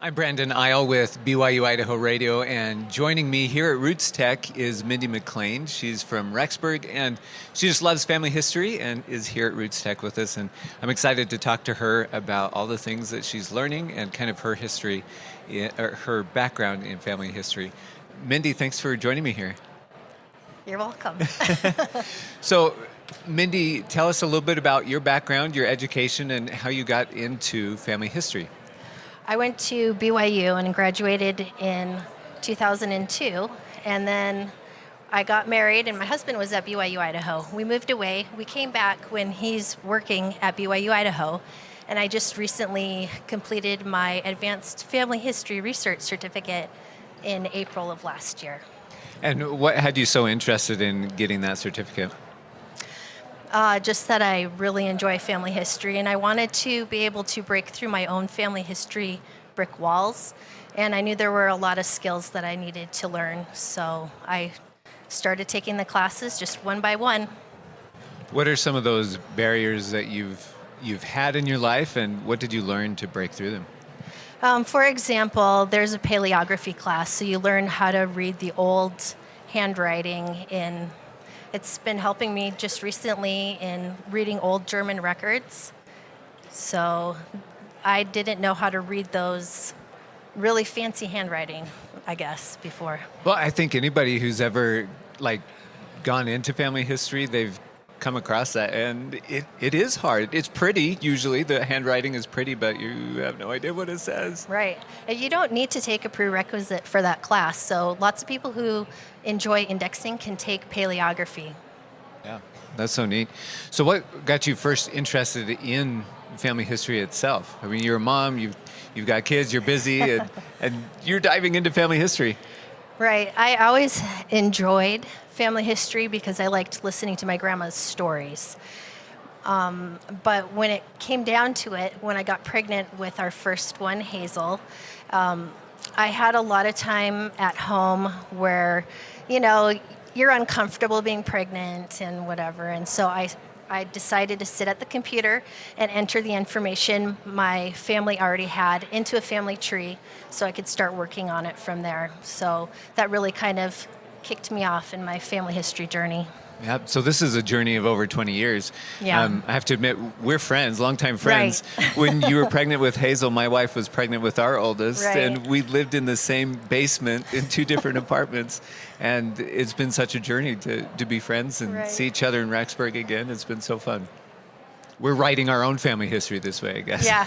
I'm Brandon Isle with BYU-Idaho Radio, and joining me here at RootsTech is Mindy McLane. She's from Rexburg, and she just loves family history and is here at RootsTech with us. And I'm excited to talk to her about all the things that she's learning and kind of her history, or her background in family history. Mindy, thanks for joining me here. You're welcome. So, Mindy, tell us a little bit about your background, your education, and how you got into family history. I went to BYU and graduated in 2002, and then I got married, and my husband was at BYU-Idaho. We moved away. We came back when he's working at BYU-Idaho, and I just recently completed my Advanced Family History Research Certificate in April of last year. And what had you so interested in getting that certificate? Just that I really enjoy family history, and I wanted to be able to break through my own family history brick walls, and I knew there were a lot of skills that I needed to learn, so I started taking the classes just one by one. What are some of those barriers that you've had in your life, and what did you learn to break through them? For example, there's a paleography class, so you learn how to read the old handwriting in. It's been helping me just recently in reading old German records. So I didn't know how to read those really fancy handwriting, I guess, before. Well, I think anybody who's ever gone into family history, they've come across that, and it is hard. It's pretty, usually. The handwriting is pretty, but you have no idea what it says. Right. And you don't need to take a prerequisite for that class. So lots of people who enjoy indexing can take paleography. Yeah, that's so neat. So what got you first interested in family history itself? I mean, you're a mom, you've got kids, you're busy, and you're diving into family history. Right. I always enjoyed family history because I liked listening to my grandma's stories. But when it came down to it, when I got pregnant with our first one, Hazel, I had a lot of time at home where, you're uncomfortable being pregnant and whatever. And so I decided to sit at the computer and enter the information my family already had into a family tree so I could start working on it from there. So that really kind of kicked me off in my family history journey. Yeah, so this is a journey of over 20 years. Yeah. I have to admit, we're friends, longtime friends. Right. When you were pregnant with Hazel, my wife was pregnant with our oldest, right. And we lived in the same basement in two different apartments. And it's been such a journey to be friends and right. see each other in Rexburg again. It's been so fun. We're writing our own family history this way, I guess. Yeah.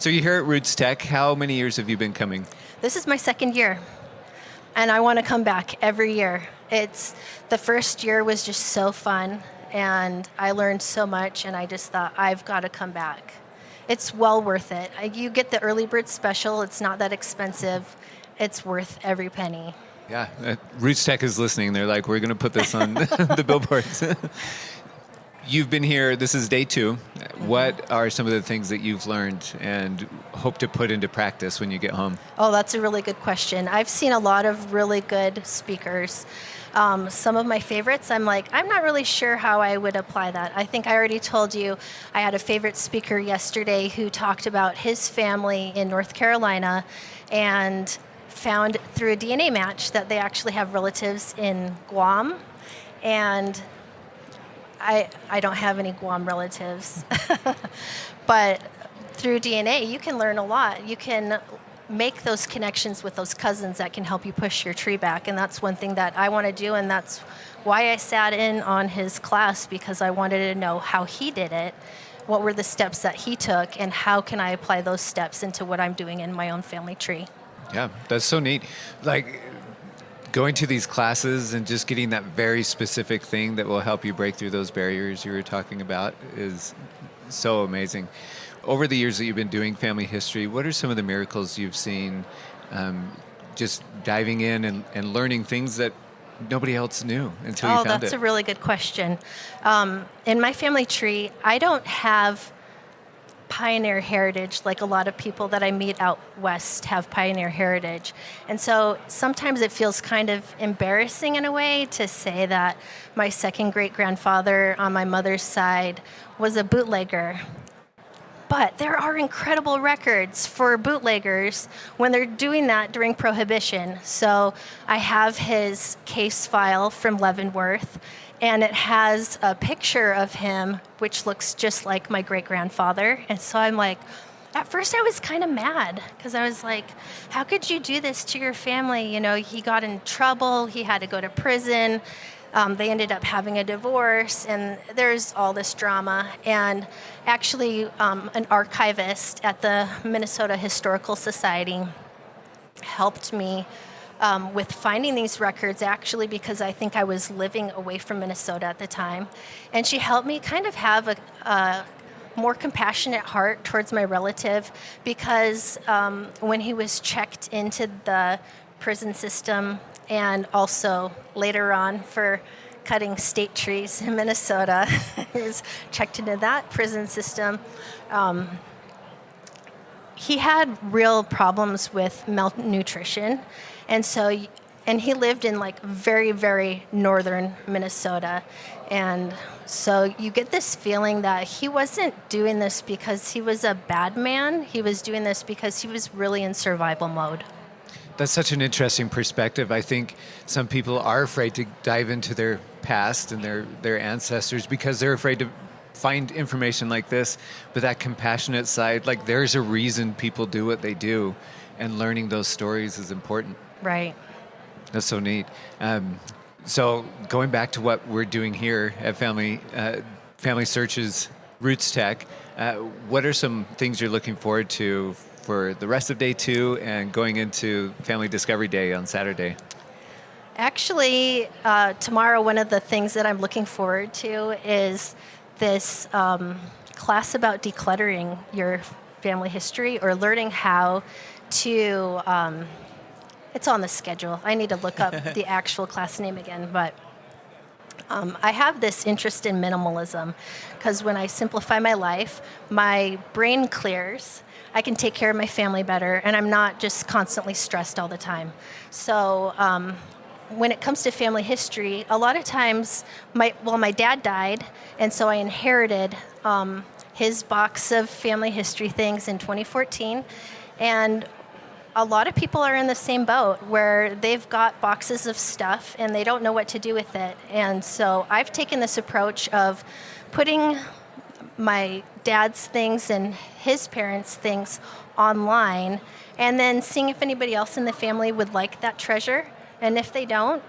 So you're here at RootsTech. How many years have you been coming? This is my second year, and I want to come back every year. The first year was just so fun, and I learned so much, and I just thought, I've got to come back. It's well worth it. You get the early bird special. It's not that expensive. It's worth every penny. Yeah, RootsTech is listening. They're like, we're going to put this on the billboards. You've been here. This is day 2. What are some of the things that you've learned and hope to put into practice when you get home? Oh, that's a really good question. I've seen a lot of really good speakers. Some of my favorites, I'm not really sure how I would apply that. I think I already told you I had a favorite speaker yesterday who talked about his family in North Carolina and found through a DNA match that they actually have relatives in Guam. And I don't have any Guam relatives. But through DNA, you can learn a lot. You can make those connections with those cousins that can help you push your tree back. And that's one thing that I want to do, and that's why I sat in on his class, because I wanted to know how he did it, what were the steps that he took, and how can I apply those steps into what I'm doing in my own family tree. Yeah, that's so neat. Going to these classes and just getting that very specific thing that will help you break through those barriers you were talking about is so amazing. Over the years that you've been doing family history, what are some of the miracles you've seen just diving in and learning things that nobody else knew until you found it? Oh, that's a really good question. In my family tree, I don't have pioneer heritage like a lot of people that I meet out west have pioneer heritage. And so sometimes it feels kind of embarrassing in a way to say that my second great-grandfather on my mother's side was a bootlegger. But there are incredible records for bootleggers when they're doing that during Prohibition. So I have his case file from Leavenworth, and it has a picture of him, which looks just like my great-grandfather. And so I'm like, at first I was kind of mad because I was like, how could you do this to your family? You know, he got in trouble. He had to go to prison. They ended up having a divorce, and there's all this drama. And actually, an archivist at the Minnesota Historical Society helped me with finding these records, actually, because I think I was living away from Minnesota at the time. And she helped me kind of have a more compassionate heart towards my relative, because when he was checked into the prison system, and also later on for cutting state trees in Minnesota, he was checked into that prison system. He had real problems with malnutrition, and he lived in like very, very northern Minnesota. And so you get this feeling that he wasn't doing this because he was a bad man. He was doing this because he was really in survival mode. That's such an interesting perspective. I think some people are afraid to dive into their past and their ancestors because they're afraid to find information like this. But that compassionate side, like there's a reason people do what they do, and learning those stories is important. Right. That's so neat. So going back to what we're doing here at Family Search's RootsTech, what are some things you're looking forward to for the rest of day 2 and going into Family Discovery Day on Saturday? Actually, tomorrow, one of the things that I'm looking forward to is this class about decluttering your family history, or learning how to, it's on the schedule. I need to look up the actual class name again, but I have this interest in minimalism, because when I simplify my life, my brain clears. I can take care of my family better, and I'm not just constantly stressed all the time. So when it comes to family history, a lot of times, my dad died, and so I inherited his box of family history things in 2014, and a lot of people are in the same boat where they've got boxes of stuff and they don't know what to do with it. And so I've taken this approach of putting my dad's things and his parents' things online, and then seeing if anybody else in the family would like that treasure. And if they don't,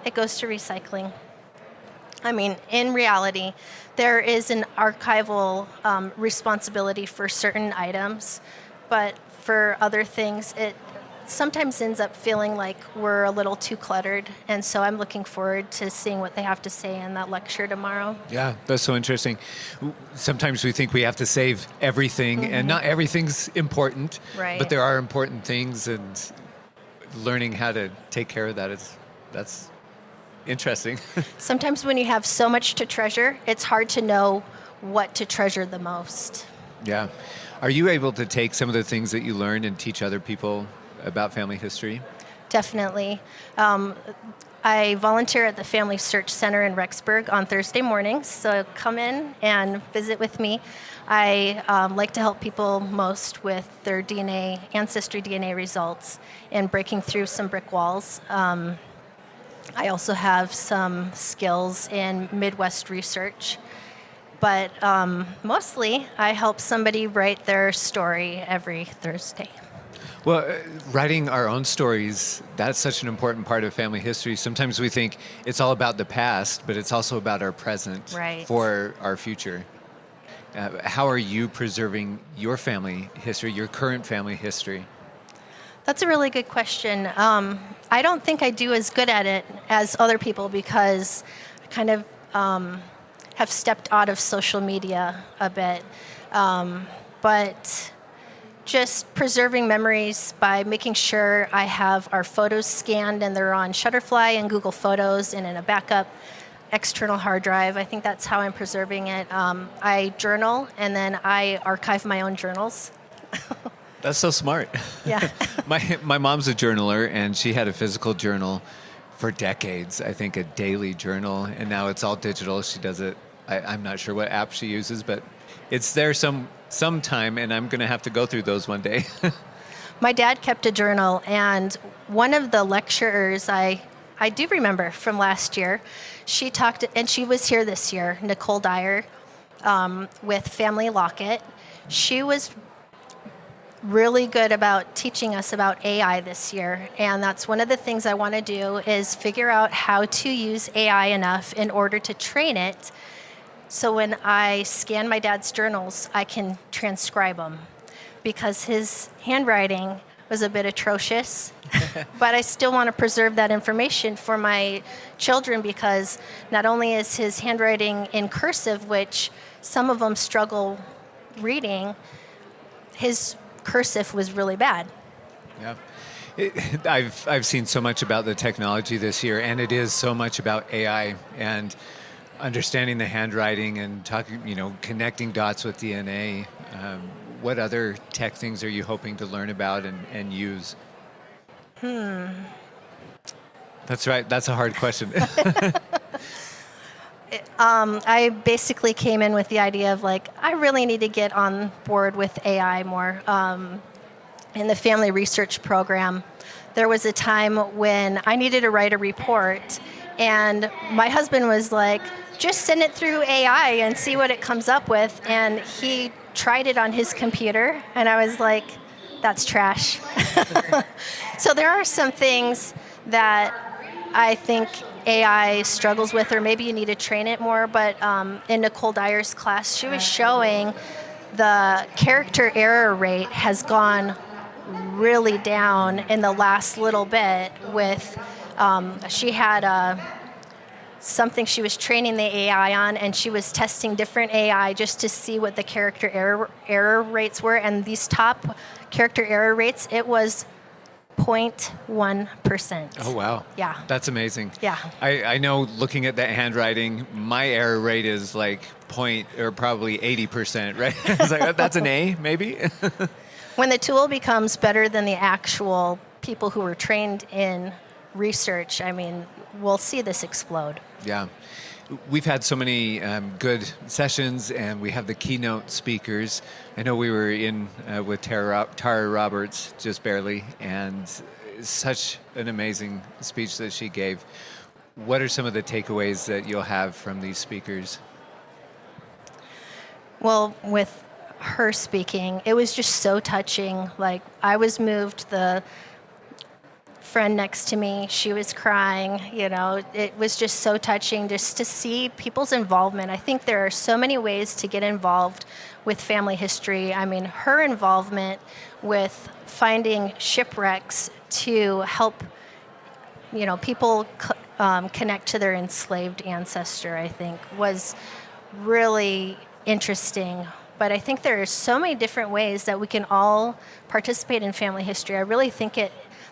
it goes to recycling. I mean, in reality, there is an archival responsibility for certain items, but for other things, it sometimes ends up feeling like we're a little too cluttered. And so I'm looking forward to seeing what they have to say in that lecture tomorrow. Yeah, that's so interesting. Sometimes we think we have to save everything, and not everything's important, Right. but there are important things, and learning how to take care of that's interesting. Sometimes when you have so much to treasure, it's hard to know what to treasure the most. Yeah. Are you able to take some of the things that you learned and teach other people about family history? Definitely. I volunteer at the Family Search Center in Rexburg on Thursday mornings, so come in and visit with me. I like to help people most with their ancestry DNA results and breaking through some brick walls. I also have some skills in Midwest research. But mostly, I help somebody write their story every Thursday. Well, writing our own stories, that's such an important part of family history. Sometimes we think it's all about the past, but it's also about our present for our future. How are you preserving your family history, your current family history? That's a really good question. I don't think I do as good at it as other people, because I kind of have stepped out of social media a bit. But just preserving memories by making sure I have our photos scanned and they're on Shutterfly and Google Photos and in a backup external hard drive. I think that's how I'm preserving it. I journal, and then I archive my own journals. That's so smart. Yeah. My mom's a journaler, and she had a physical journal for decades, I think a daily journal, and now it's all digital. She does it, I'm not sure what app she uses, but it's there sometime, and I'm going to have to go through those one day. My dad kept a journal, and one of the lecturers I do remember from last year, she talked, and she was here this year, Nicole Dyer, with Family Locket. She was really good about teaching us about AI this year, and that's one of the things I want to do is figure out how to use AI enough in order to train it so when I scan my dad's journals, I can transcribe them. Because his handwriting was a bit atrocious, but I still want to preserve that information for my children because not only is his handwriting in cursive, which some of them struggle reading, his cursive was really bad. Yeah. I've seen so much about the technology this year, and it is so much about AI and understanding the handwriting and connecting dots with DNA. What other tech things are you hoping to learn about and use? That's right. That's a hard question. I basically came in with the idea of I really need to get on board with AI more. In the family research program, there was a time when I needed to write a report, and my husband was like, just send it through AI and see what it comes up with. And he tried it on his computer, and I was like, that's trash. So there are some things that I think AI struggles with, or maybe you need to train it more. But in Nicole Dyer's class, she was showing the character error rate has gone really down in the last little bit with, she had something she was training the AI on, and she was testing different AI just to see what the character error rates were. And these top character error rates, it was 0.1%. Oh, wow. Yeah. That's amazing. Yeah. I know looking at that handwriting, my error rate is probably 80%, right? It's like, that's an A, maybe? When the tool becomes better than the actual people who were trained in research, I mean, we'll see this explode. Yeah. We've had so many good sessions, and we have the keynote speakers. I know we were in with Tara Roberts just barely, and such an amazing speech that she gave. What are some of the takeaways that you'll have from these speakers? Well, with her speaking, it was just so touching. I was moved. The friend next to me, she was crying. It was just so touching just to see people's involvement. I think there are so many ways to get involved with family history. I mean, her involvement with finding shipwrecks to help people connect to their enslaved ancestor, I think, was really interesting. But I think there are so many different ways that we can all participate in family history. I really think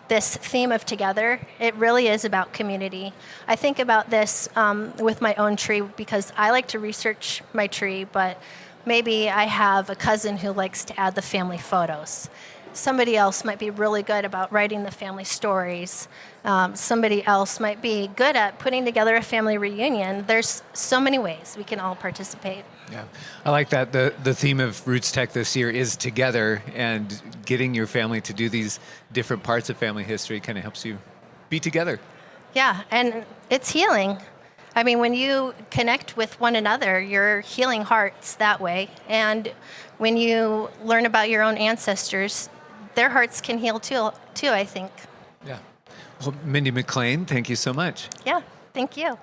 this theme of together, it really is about community. I think about this with my own tree because I like to research my tree, but maybe I have a cousin who likes to add the family photos. Somebody else might be really good about writing the family stories. Somebody else might be good at putting together a family reunion. There's so many ways we can all participate. Yeah, I like that. The theme of RootsTech this year is together, and getting your family to do these different parts of family history kind of helps you be together. Yeah, and it's healing. I mean, when you connect with one another, you're healing hearts that way. And when you learn about your own ancestors, their hearts can heal too, I think. Yeah. Well, Mindy McLane, thank you so much. Yeah, thank you.